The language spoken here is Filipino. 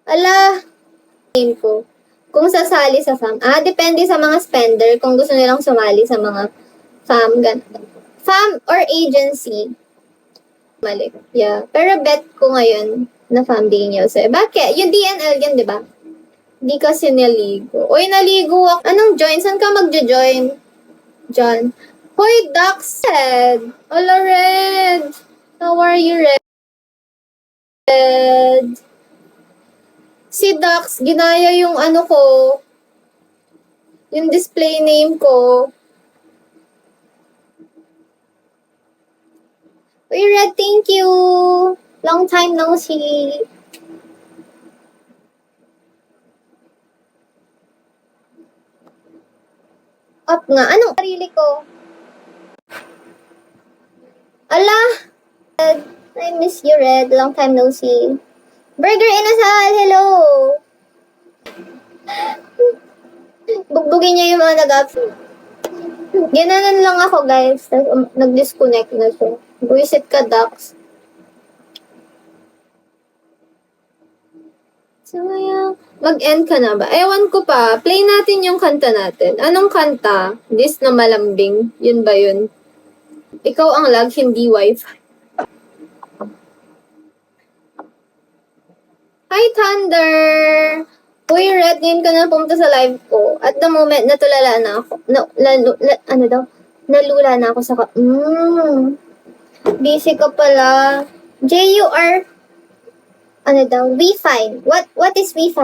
Ala, name ko. Kung sasali sa fam. Depende sa mga spender kung gusto nilang sumali sa mga fam. Fam or agency. Mali. Yeah. Pero bet ko ngayon na fam din niyo. So, bakit? Yung DNL yan, di ba? Di kasi naligo. Uy, naligo ako. Anong join? Saan ka magjo-join? John. Hoy, Dax Red. Hola, Red. How are you, Red? Si Dax, ginaya yung ano ko. Yung display name ko. Uy, Red, thank you. Long time no see. Up nga. Anong sarili ko? Ala! Red, I miss you, Red. Long time no see. Burger Inasal, hello! Bugbugin niya yung mga nag-upload. Ginanon lang ako, guys. Nag-disconnect na siya. Buisit ka, Dax. So, mag-end ka na ba? Ewan ko pa. Play natin yung kanta natin. Anong kanta? This na malambing. Yun ba yun? Ikaw ang lag, hindi wifi. Hi, Thunder! Uy, Red, ngayon ka na pumunta sa live ko. At the moment, natulala na ako. Nalula na ako sa busy ka pala. JUR, Wi-Fi. What is Wi-Fi?